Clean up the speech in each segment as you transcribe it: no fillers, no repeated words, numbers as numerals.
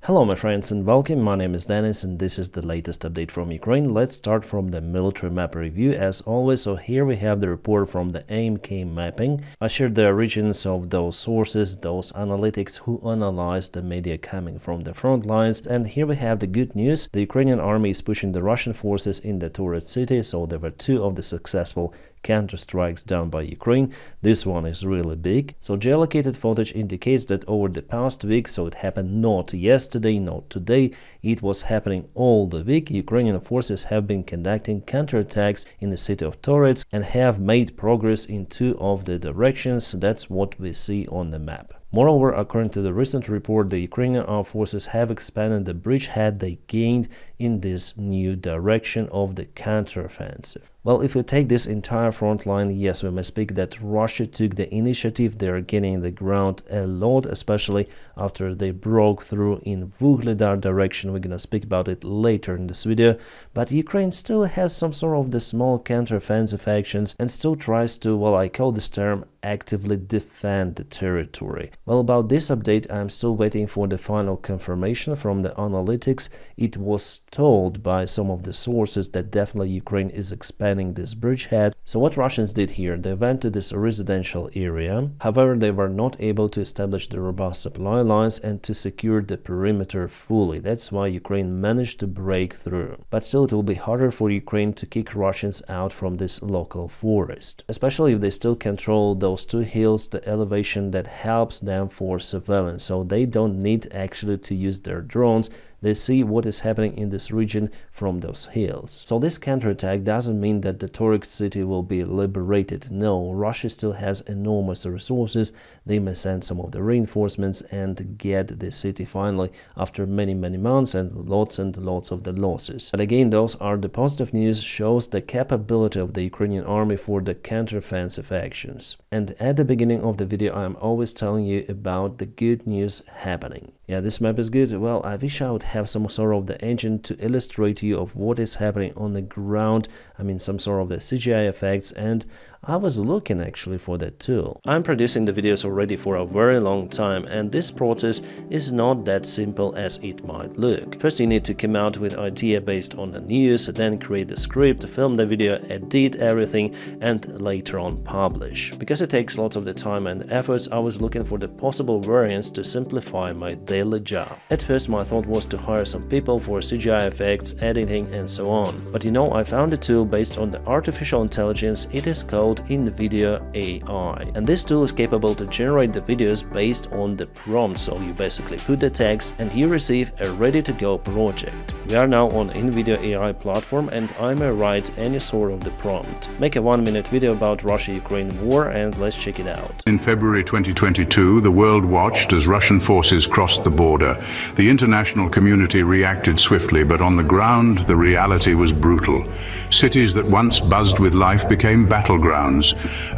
Hello my friends and welcome, my name is Dennis and this is the latest update from Ukraine. Let's start from the military map review as always. So here we have the report from the AMK mapping. I shared the origins of those sources, those analytics who analyzed the media coming from the front lines. And here we have the good news. The Ukrainian army is pushing the Russian forces in the Toretsk city, so there were two of the successful counter-strikes done by Ukraine. This one is really big. So geolocated footage indicates that over the past week, so it happened not yesterday, not today, it was happening all the week. Ukrainian forces have been conducting counterattacks in the city of Toretsk and have made progress in two of the directions. That's what we see on the map. Moreover, according to the recent report, the Ukrainian armed forces have expanded the bridgehead they gained in this new direction of the counteroffensive. Well, if we take this entire front line, yes, we must speak that Russia took the initiative. They are gaining the ground a lot, especially after they broke through in Vuhledar direction. We're gonna speak about it later in this video. But Ukraine still has some sort of the small counteroffensive actions and still tries to, well, I call this term, actively defend the territory. Well, about this update, I'm still waiting for the final confirmation from the analytics. It was told by some of the sources that definitely Ukraine is expanding this bridgehead. So what Russians did here, they went to this residential area. However, they were not able to establish the robust supply lines and to secure the perimeter fully. That's why Ukraine managed to break through. But still, it will be harder for Ukraine to kick Russians out from this local forest, especially if they still control those two hills, the elevation that helps them for surveillance. So they don't need actually to use their drones. They see what is happening in this region from those hills. So this counterattack doesn't mean that the Toretsk city will be liberated. No, Russia still has enormous resources. They may send some of the reinforcements and get the city finally after many months and lots of the losses. But again, those are the positive news, shows the capability of the Ukrainian army for the counteroffensive actions. And at the beginning of the video, I'm always telling you about the good news happening. Yeah, this map is good. Well, I wish I would have some sort of the engine to illustrate you of what is happening on the ground. I mean, some sort of the CGI effects, and I was looking actually for that tool. I'm producing the videos already for a very long time, and this process is not that simple as it might look. First, you need to come out with idea based on the news, then create the script, film the video, edit everything, and later on publish. Because it takes lots of the time and efforts, I was looking for the possible variants to simplify my daily job. At first, my thought was to hire some people for CGI effects, editing, and so on. But you know, I found a tool based on the artificial intelligence. It is called invideo AI, and this tool is capable to generate the videos based on the prompt. So you basically put the text and you receive a ready-to-go project. We are now on invideo AI platform, and I may write any sort of the prompt. Make a 1-minute video about Russia-Ukraine war, and let's check it out. In February 2022, the world watched as Russian forces crossed the border. The international community reacted swiftly, but on the ground, the reality was brutal. Cities that once buzzed with life became battlegrounds.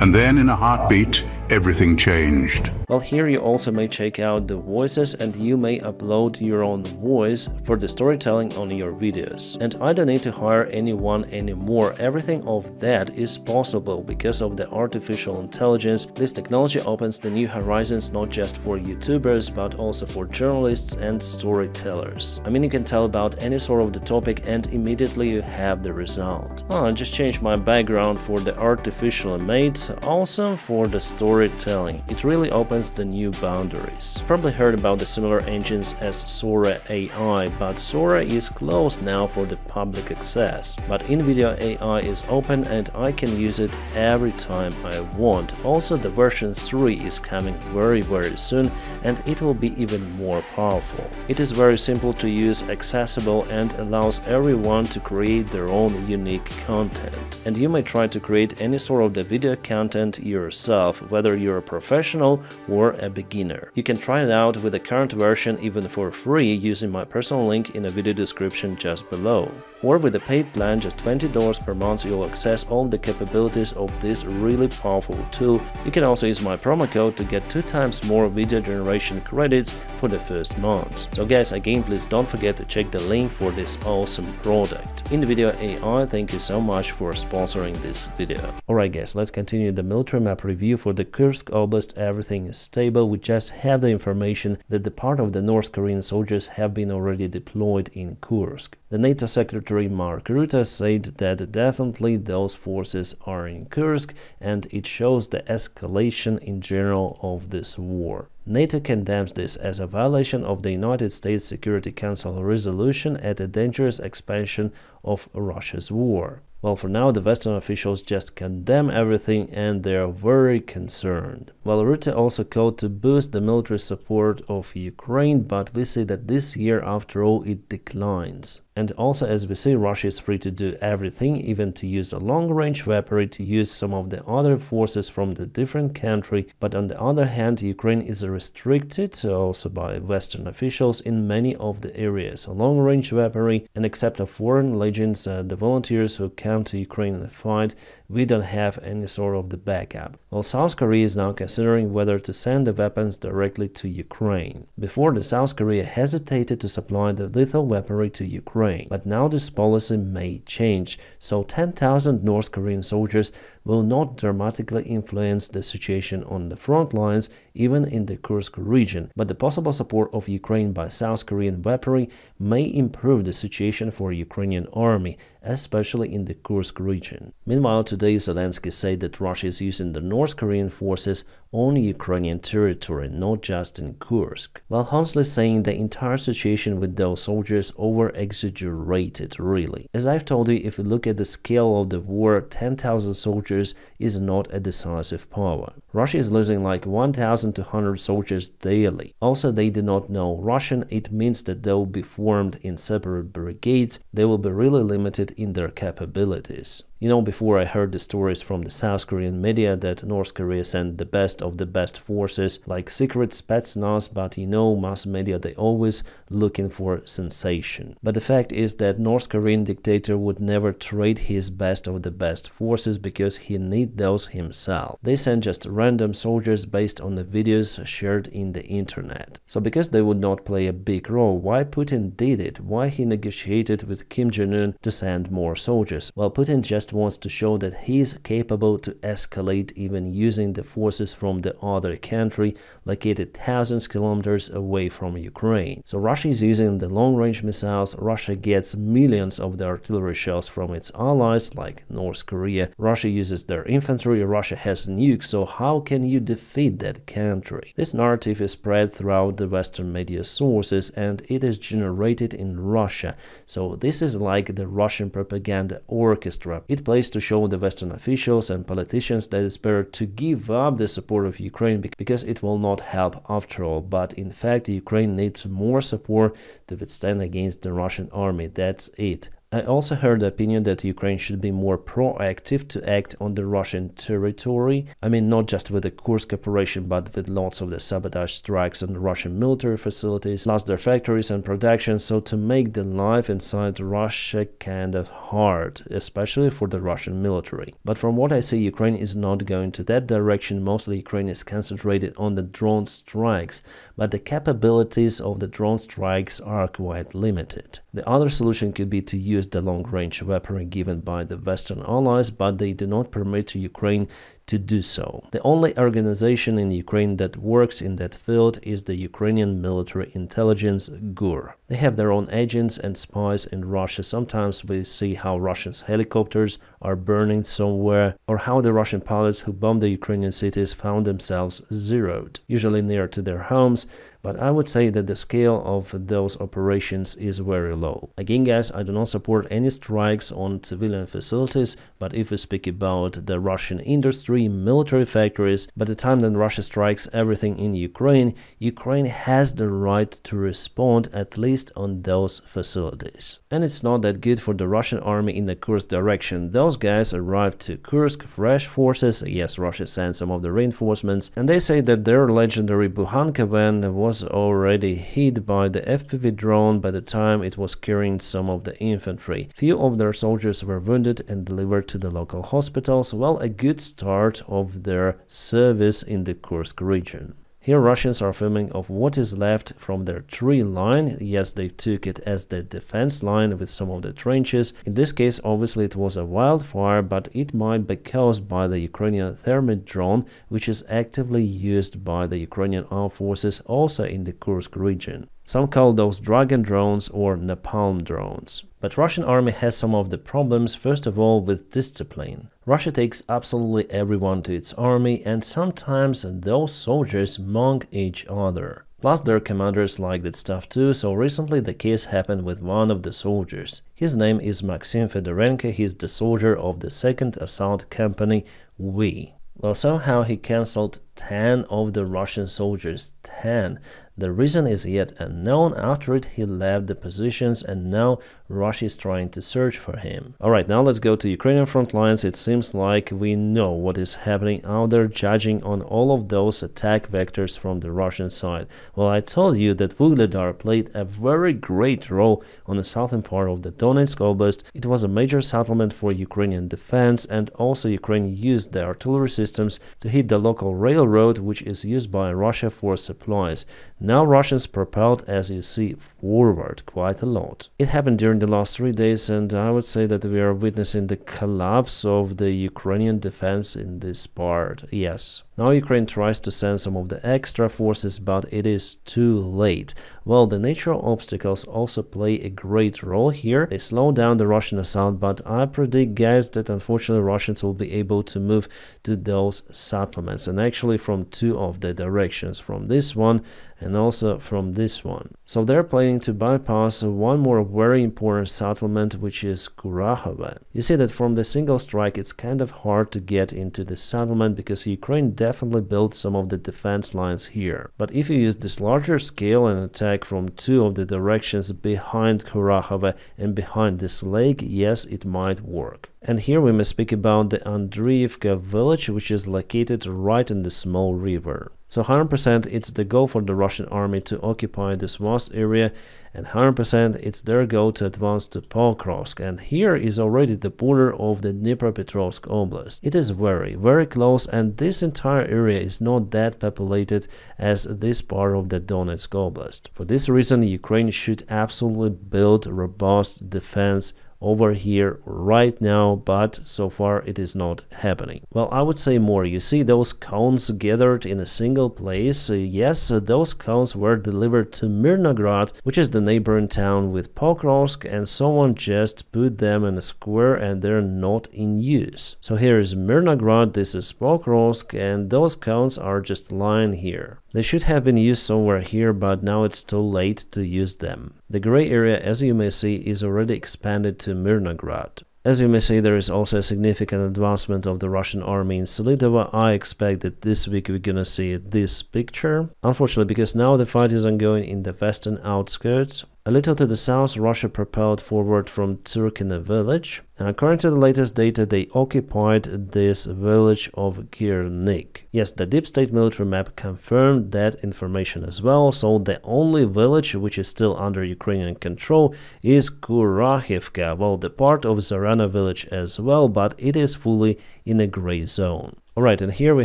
And then, in a heartbeat, everything changed. Well, here you also may check out the voices, and you may upload your own voice for the storytelling on your videos. And I don't need to hire anyone anymore. Everything of that is possible because of the artificial intelligence. This technology opens the new horizons not just for YouTubers, but also for journalists and storytellers. I mean, you can tell about any sort of the topic and immediately you have the result. Oh, I just changed my background for the artificial made, also for the storytelling. It really opens the new boundaries. Probably heard about the similar engines as Sora AI, but Sora is closed now for the public access. But invideo AI is open and I can use it every time I want. Also, the version 3 is coming very soon, and it will be even more powerful. It is very simple to use, accessible, and allows everyone to create their own unique content. And you may try to create any sort of the video content yourself, whether you're a professional or a beginner. You can try it out with the current version even for free using my personal link in the video description just below. Or with a paid plan, just $20 per month, you'll access all the capabilities of this really powerful tool. You can also use my promo code to get 2 times more video generation credits for the first month. So guys, again, please don't forget to check the link for this awesome product. invideo AI, thank you so much for sponsoring this video. Alright guys, let's continue the military map review for the Kursk Oblast everything is stable. We just have the information that the part of the North Korean soldiers have been already deployed in Kursk. The NATO Secretary Mark Rutte said that definitely those forces are in Kursk, and it shows the escalation in general of this war. NATO condemns this as a violation of the United States Security Council resolution and a dangerous expansion of Russia's war. Well, for now, the Western officials just condemn everything and they are very concerned. Well, Rutte also called to boost the military support of Ukraine, but we see that this year, after all, it declines. And also, as we see, Russia is free to do everything, even to use a long-range weaponry, to use some of the other forces from the different country. But on the other hand, Ukraine is restricted also by Western officials in many of the areas. Long-range weaponry, and except of foreign legions, the volunteers who come to Ukraine in the fight, we don't have any sort of the backup. Well, South Korea is now considering whether to send the weapons directly to Ukraine. Before, the South Korea hesitated to supply the lethal weaponry to Ukraine, but now this policy may change, so 10,000 North Korean soldiers will not dramatically influence the situation on the front lines, even in the Kursk region, but the possible support of Ukraine by South Korean weaponry may improve the situation for Ukrainian army, especially in the Kursk region. Meanwhile, today Zelensky said that Russia is using the North Korean forces on Ukrainian territory, not just in Kursk, while honestly saying the entire situation with those soldiers over-exaggerated, really. As I've told you, if you look at the scale of the war, 10,000 soldiers is not a decisive power. Russia is losing like 1,200 soldiers daily. Also, they do not know Russian. It means that they will be formed in separate brigades. They will be really limited in their capabilities. You know, before I heard the stories from the South Korean media that North Korea sent the best of the best forces like secret Spetsnaz, but you know, mass media, they always looking for sensation. But the fact is that North Korean dictator would never trade his best of the best forces because he need those himself. They send just random soldiers based on the videos shared in the internet. So because they would not play a big role, why Putin did it? Why he negotiated with Kim Jong-un to send more soldiers? Well, Putin just wants to show that he is capable to escalate even using the forces from the other country located thousands of kilometers away from Ukraine. So Russia is using the long-range missiles. Russia gets millions of the artillery shells from its allies like North Korea. Russia uses their infantry. Russia has nukes. So how can you defeat that country? This narrative is spread throughout the Western media sources and it is generated in Russia. So this is like the Russian propaganda orchestra. It plays to show the Western officials and politicians that it's better to give up the support of Ukraine because it will not help after all. But in fact, Ukraine needs more support to withstand against the Russian army. That's it. I also heard the opinion that Ukraine should be more proactive to act on the Russian territory. I mean, not just with the Kursk operation, but with lots of the sabotage strikes on the Russian military facilities, plus their factories and production, so to make the life inside Russia kind of hard, especially for the Russian military. But from what I see, Ukraine is not going to that direction. Mostly Ukraine is concentrated on the drone strikes, but the capabilities of the drone strikes are quite limited. The other solution could be to use the long-range weaponry given by the Western allies, but they do not permit Ukraine to do so. The only organization in Ukraine that works in that field is the Ukrainian military intelligence GUR. They have their own agents and spies in Russia. Sometimes we see how Russian helicopters are burning somewhere, or how the Russian pilots who bombed the Ukrainian cities found themselves zeroed, usually near to their homes. But I would say that the scale of those operations is very low. Again, guys, I do not support any strikes on civilian facilities, but if we speak about the Russian industry, military factories, by the time that Russia strikes everything in Ukraine, Ukraine has the right to respond at least on those facilities. And it's not that good for the Russian army in the Kursk direction. Those guys arrived to Kursk, fresh forces. Yes, Russia sent some of the reinforcements, and they say that their legendary Bukhanka van was already hit by the FPV drone by the time it was carrying some of the infantry. Few of their soldiers were wounded and delivered to the local hospitals. Well, a good start of their service in the Kursk region. Here Russians are filming of what is left from their tree line. Yes, they took it as the defense line with some of the trenches. In this case, obviously it was a wildfire, but it might be caused by the Ukrainian thermite drone, which is actively used by the Ukrainian armed forces also in the Kursk region. Some call those dragon drones or napalm drones. But Russian army has some of the problems, first of all with discipline. Russia takes absolutely everyone to its army, and sometimes those soldiers monk each other. Plus their commanders like that stuff too, so recently the case happened with one of the soldiers. His name is Maxim Fedorenko, he's the soldier of the 2nd Assault Company We. Well, somehow he cancelled 10 of the Russian soldiers, 10. The reason is yet unknown. After it, he left the positions, and now Russia is trying to search for him. Alright, now let's go to Ukrainian front lines. It seems like we know what is happening out there, judging on all of those attack vectors from the Russian side. Well, I told you that Vuhledar played a very great role on the southern part of the Donetsk Oblast. It was a major settlement for Ukrainian defense, and also Ukraine used the artillery systems to hit the local railroad, which is used by Russia for supplies. Now Russians propelled, as you see, forward quite a lot. It happened during the last 3 days, and I would say that we are witnessing the collapse of the Ukrainian defense in this part. Yes. Now Ukraine tries to send some of the extra forces, but it is too late. Well, the natural obstacles also play a great role here. They slow down the Russian assault, but I predict, guys, that unfortunately Russians will be able to move to those settlements, and actually from 2 of the directions, from this one and also from this one. So they're planning to bypass one more very important settlement, which is Kurakhove. You see that from the single strike it's kind of hard to get into the settlement because Ukraine definitely built some of the defense lines here. But if you use this larger scale and attack from 2 of the directions behind Kurakhove and behind this lake, yes, it might work. And here we must speak about the Andriivka village, which is located right in the small river. So 100% it's the goal for the Russian army to occupy this vast area, and 100% it's their goal to advance to Pokrovsk. And here is already the border of the Dnipropetrovsk Oblast. It is very, very close, and this entire area is not that populated as this part of the Donetsk Oblast. For this reason, Ukraine should absolutely build robust defense over here right now, but so far it is not happening. Well, I would say more. You see those cones gathered in a single place? Yes, those cones were delivered to Mirnograd, which is the neighboring town with Pokrovsk, and someone just put them in a square and they're not in use. So here is Mirnograd, this is Pokrovsk, and those cones are just lying here. They should have been used somewhere here, but now it's too late to use them. The gray area, as you may see, is already expanded to Mirnograd. As you may see, there is also a significant advancement of the Russian army in Selidova. I expect that this week we're gonna see this picture. Unfortunately, because now the fight is ongoing in the western outskirts. A little to the south, Russia propelled forward from Turkina village, and according to the latest data, they occupied this village of Girnik. Yes, the deep state military map confirmed that information as well, so the only village which is still under Ukrainian control is Kurakhivka, well, the part of Zarana village as well, but it is fully in a gray zone. Alright, and here we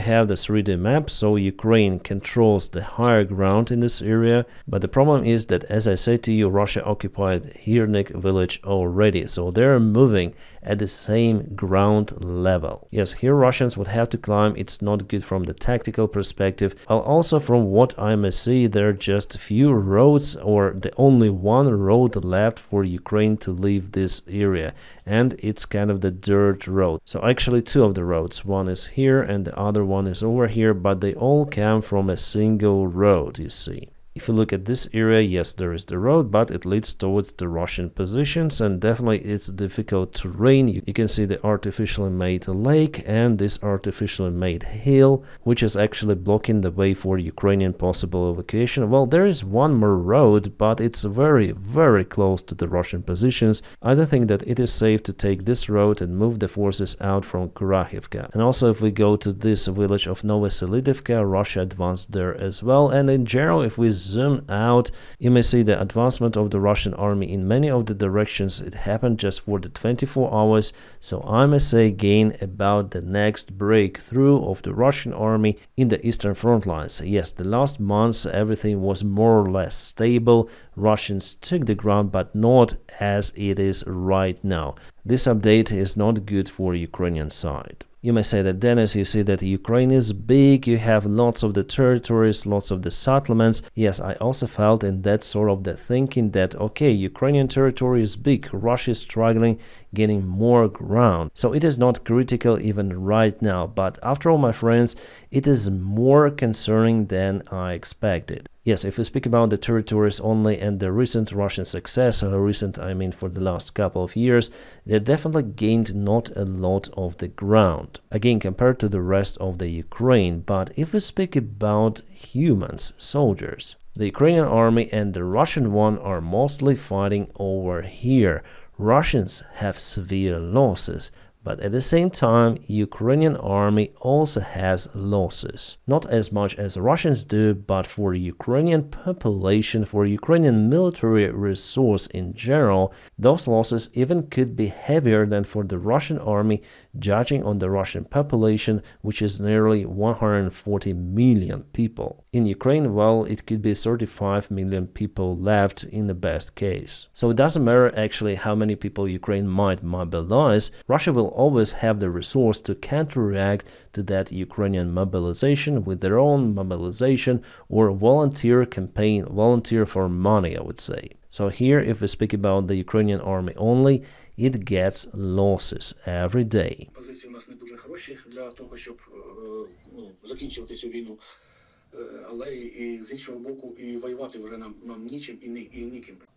have the 3D map, so Ukraine controls the higher ground in this area, but the problem is that, as I said to you, Russia occupied Girnik village already, so they're moving at the same ground level. Yes, here Russians would have to climb, it's not good from the tactical perspective, while also from what I may see, there are just few roads, or the only one road left for Ukraine to leave this area, and it's kind of the dirt road. So actually 2 of the roads, one is here and the other one is over here, but they all come from a single road, you see. If you look at this area, yes, there is the road, but it leads towards the Russian positions, and definitely it's difficult terrain. You can see the artificially made lake and this artificially made hill, which is actually blocking the way for Ukrainian possible evacuation. Well, there is one more road, but it's very, very close to the Russian positions. I don't think that it is safe to take this road and move the forces out from Kurakhivka. And also, if we go to this village of Novoselidivka, Russia advanced there as well. And in general, if we zoom out, you may see the advancement of the Russian army in many of the directions. It happened just for the 24 hours, so I may say again about the next breakthrough of the Russian army in the eastern front lines. Yes, the last months everything was more or less stable. Russians took the ground, but not as it is right now. This update is not good for Ukrainian side. You may say that, Dennis, you see that Ukraine is big, you have lots of the territories, lots of the settlements. Yes, I also felt in that sort of the thinking that, okay, Ukrainian territory is big, Russia is struggling, getting more ground. So it is not critical even right now, but after all, my friends, it is more concerning than I expected. Yes, if we speak about the territories only and the recent Russian success, recent I mean for the last couple of years, they definitely gained not a lot of the ground, again compared to the rest of the Ukraine. But if we speak about humans, soldiers, the Ukrainian army and the Russian one are mostly fighting over here. Russians have severe losses, but at the same time, Ukrainian army also has losses. Not as much as Russians do, but for Ukrainian population, for Ukrainian military resource in general, those losses even could be heavier than for the Russian army, judging on the Russian population, which is nearly 140 million people. In Ukraine, well, it could be 35 million people left in the best case. So it doesn't matter actually how many people Ukraine might mobilize, Russia will always have the resource to counteract to that Ukrainian mobilization with their own mobilization or volunteer campaign, volunteer for money, I would say. So here, if we speak about the Ukrainian army only, it gets losses every day.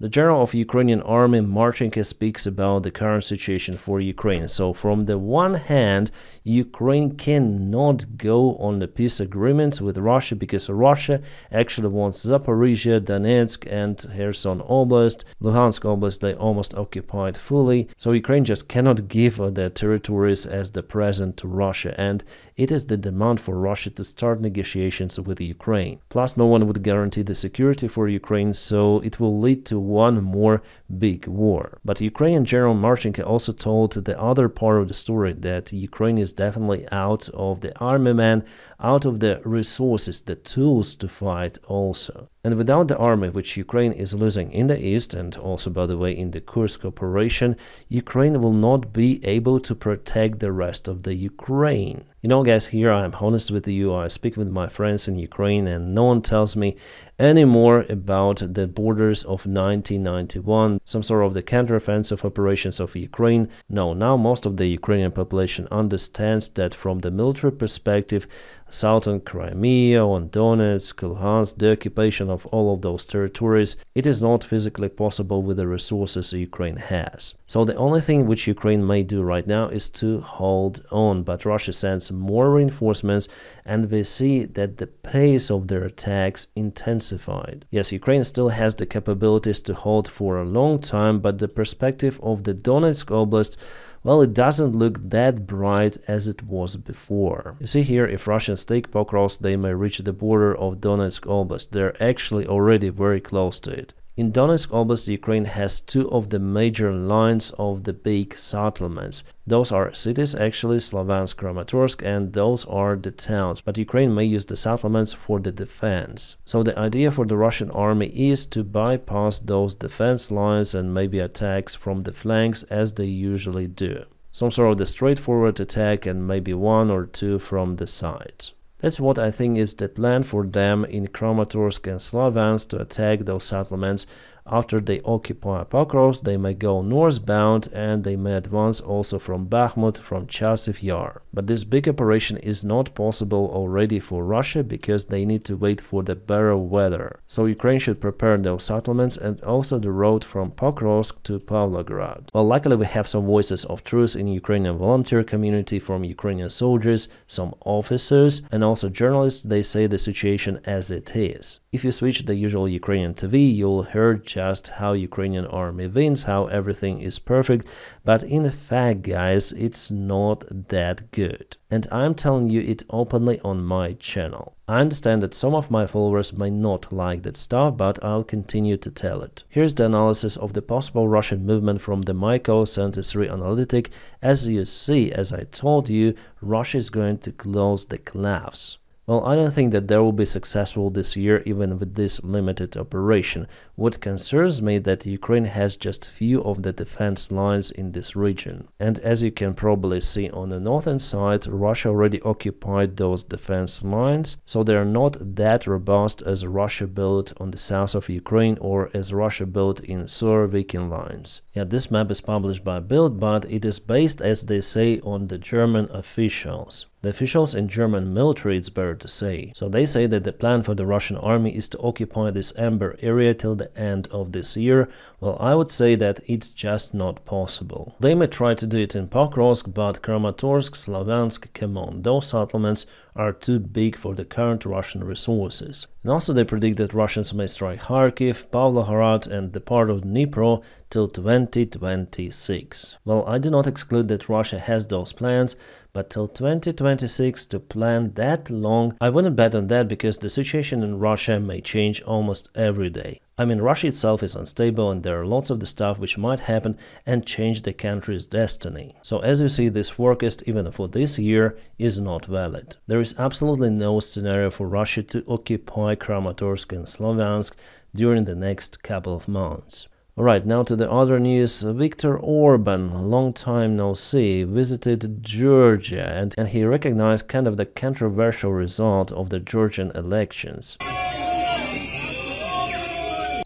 The general of Ukrainian army, Marchenko, speaks about the current situation for Ukraine. So from the one hand, Ukraine cannot go on the peace agreements with Russia because Russia actually wants Zaporizhia, Donetsk and Kherson Oblast. Luhansk Oblast they almost occupied fully. So Ukraine just cannot give their territories as the present to Russia, and it is the demand for Russia to start negotiations with Ukraine. Plus, no one would guarantee the security for Ukraine, so it will lead to one more big war. But Ukrainian General Marchenko also told the other part of the story that Ukraine is definitely out of the armament, out of the resources, the tools to fight also. And without the army, which Ukraine is losing in the east and also, by the way, in the Kursk operation, Ukraine will not be able to protect the rest of the Ukraine. You know, guys, here I am honest with you. I speak with my friends in Ukraine and no one tells me anymore about the borders of 1991, some sort of the counteroffensive operations of Ukraine. No, now most of the Ukrainian population understands that from the military perspective, southern Crimea, on Donetsk, Luhansk, the occupation of all of those territories, it is not physically possible with the resources Ukraine has. So the only thing which Ukraine may do right now is to hold on, but Russia sends more reinforcements and we see that the pace of their attacks intensified. Yes, Ukraine still has the capabilities to hold for a long time, but the perspective of the Donetsk Oblast, well, it doesn't look that bright as it was before. You see here, if Russians take Pokrovsk, they may reach the border of Donetsk Oblast. They're actually already very close to it. In Donetsk Oblast, Ukraine has two of the major lines of the big settlements. Those are cities, actually, Slavansk, Kramatorsk, and those are the towns. But Ukraine may use the settlements for the defense. So the idea for the Russian army is to bypass those defense lines and maybe attacks from the flanks as they usually do. Some sort of the straightforward attack and maybe one or two from the sides. That's what I think is the plan for them in Kramatorsk and Slavansk, to attack those settlements. After they occupy Pokrovsk, they may go northbound and they may advance also from Bakhmut, from Chasiv Yar. But this big operation is not possible already for Russia because they need to wait for the better weather. So Ukraine should prepare those settlements and also the road from Pokrovsk to Pavlograd. Well, luckily we have some voices of truth in Ukrainian volunteer community from Ukrainian soldiers, some officers and also journalists. They say the situation as it is. If you switch the usual Ukrainian TV, you'll hear just how Ukrainian army wins, how everything is perfect, but in fact, guys, it's not that good. And I'm telling you it openly on my channel. I understand that some of my followers may not like that stuff, but I'll continue to tell it. Here's the analysis of the possible Russian movement from the Myco73 analytic. As you see, as I told you, Russia is going to close the collapse. Well, I don't think that they will be successful this year even with this limited operation. What concerns me that Ukraine has just few of the defense lines in this region. And as you can probably see on the northern side, Russia already occupied those defense lines, so they are not that robust as Russia built on the south of Ukraine or as Russia built in Surovikin lines. Yeah, this map is published by Bild, but it is based, as they say, on the German officials. The officials in German military, it's better to say. So they say that the plan for the Russian army is to occupy this amber area till the end of this year. Well, I would say that it's just not possible. They may try to do it in Pokrovsk, but Kramatorsk, Slavyansk, come on, those settlements are too big for the current Russian resources. And also they predict that Russians may strike Kharkiv, Pavlograd and the part of Dnipro till 2026. Well, I do not exclude that Russia has those plans, but till 2026 to plan that long, I wouldn't bet on that because the situation in Russia may change almost every day. I mean, Russia itself is unstable and there are lots of the stuff which might happen and change the country's destiny. So as you see, this forecast even for this year is not valid. There is absolutely no scenario for Russia to occupy Kramatorsk and Slavyansk during the next couple of months. Alright, now to the other news. Viktor Orban, long time no see, visited Georgia and he recognized kind of the controversial result of the Georgian elections.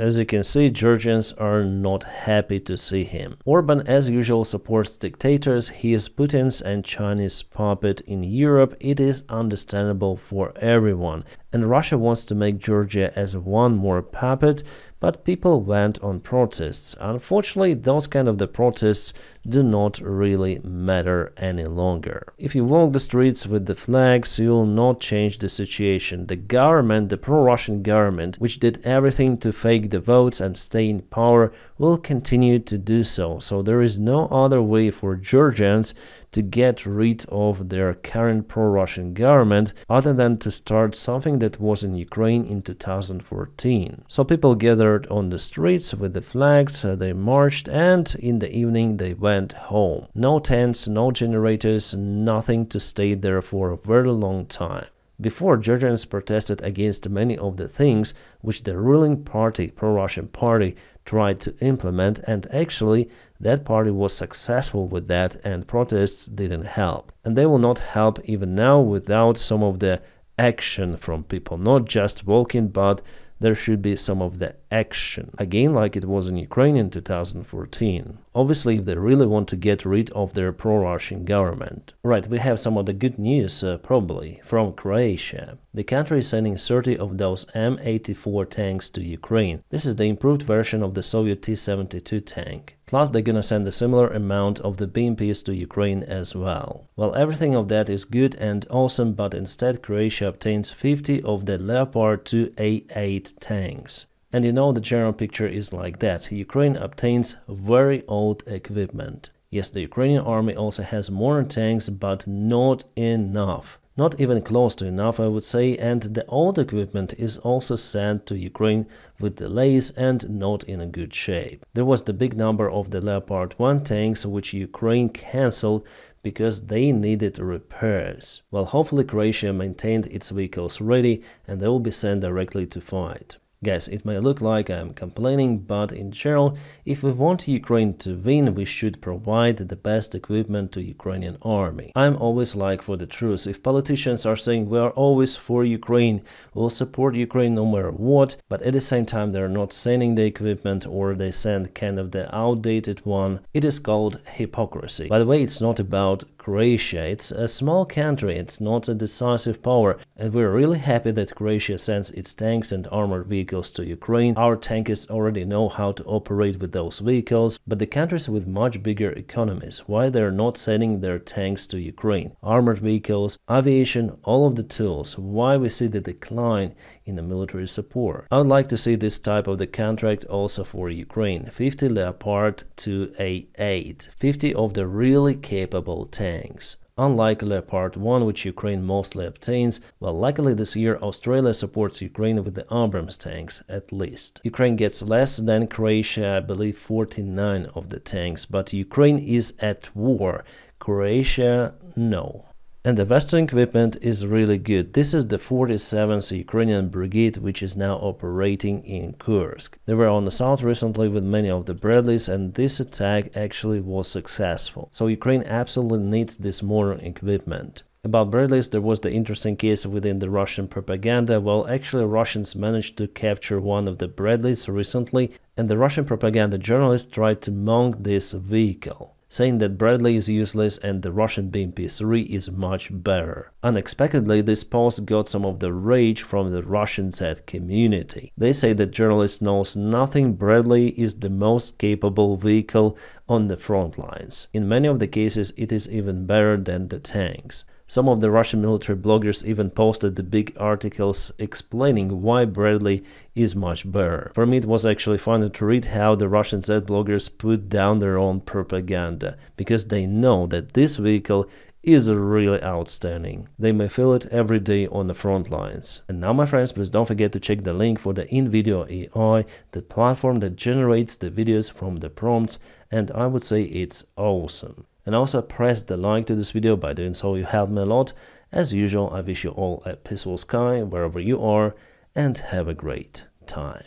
As you can see, Georgians are not happy to see him. Orban, as usual, supports dictators. He is Putin's and Chinese puppet in Europe. It is understandable for everyone. And Russia wants to make Georgia as one more puppet, but people went on protests. Unfortunately, those kind of the protests do not really matter any longer. If you walk the streets with the flags, you will not change the situation. The government, the pro-Russian government, which did everything to fake the votes and stay in power, will continue to do so. So there is no other way for Georgians to get rid of their current pro-Russian government other than to start something that was in Ukraine in 2014. So people gathered on the streets with the flags, they marched, and in the evening they went home. No tents, no generators, nothing to stay there for a very long time. Before, Georgians protested against many of the things which the ruling party, pro-Russian party, tried to implement, and actually that party was successful with that and protests didn't help. And they will not help even now without some of the action from people, not just walking, but there should be some of the action, again like it was in Ukraine in 2014. Obviously, if they really want to get rid of their pro-Russian government. Right, we have some of the good news, probably, from Croatia. The country is sending 30 of those M84 tanks to Ukraine. This is the improved version of the Soviet T-72 tank. Plus, they're gonna send a similar amount of the BMPs to Ukraine as well. Well, everything of that is good and awesome, but instead Croatia obtains 50 of the Leopard 2A8 tanks. And you know the general picture is like that. Ukraine obtains very old equipment. Yes, the Ukrainian army also has modern tanks, but not enough. Not even close to enough, I would say, and the old equipment is also sent to Ukraine with delays and not in a good shape. There was the big number of the Leopard 1 tanks which Ukraine cancelled because they needed repairs. Well, hopefully Croatia maintained its vehicles ready and they will be sent directly to fight. Guys, it may look like I am complaining, but in general, if we want Ukraine to win, we should provide the best equipment to Ukrainian army. I'm always like for the truth. If politicians are saying we are always for Ukraine, we'll support Ukraine no matter what, but at the same time they're not sending the equipment or they send kind of the outdated one, it is called hypocrisy. By the way, it's not about Croatia. It's a small country, it's not a decisive power, and we're really happy that Croatia sends its tanks and armored vehicles to Ukraine. Our tankists already know how to operate with those vehicles, but the countries with much bigger economies, why they're not sending their tanks to Ukraine? Armored vehicles, aviation, all of the tools, why we see the decline in the military support. I would like to see this type of the contract also for Ukraine. 50 Leopard 2A8, 50 of the really capable tanks. unlike Leopard 1, which Ukraine mostly obtains. Well, luckily this year Australia supports Ukraine with the Abrams tanks, at least. Ukraine gets less than Croatia, I believe 49 of the tanks, but Ukraine is at war. Croatia, no. And the Western equipment is really good. This is the 47th Ukrainian Brigade, which is now operating in Kursk. They were on the south recently with many of the Bradleys, and this attack actually was successful. So Ukraine absolutely needs this modern equipment. About Bradleys, there was the interesting case within the Russian propaganda. Well, actually Russians managed to capture one of the Bradleys recently, and the Russian propaganda journalists tried to mount this vehicle, saying that Bradley is useless and the Russian BMP-3 is much better. Unexpectedly, this post got some of the rage from the Russian Z community. They say that journalists knows nothing. Bradley is the most capable vehicle on the front lines. In many of the cases, it is even better than the tanks. Some of the Russian military bloggers even posted the big articles explaining why Bradley is much better. For me, it was actually fun to read how the Russian Z bloggers put down their own propaganda, because they know that this vehicle is really outstanding. They may feel it every day on the front lines. And now, my friends, please don't forget to check the link for the invideo AI, the platform that generates the videos from the prompts, and I would say it's awesome. And also press the like to this video. By doing so, you help me a lot. As usual, I wish you all a peaceful sky wherever you are, and have a great time.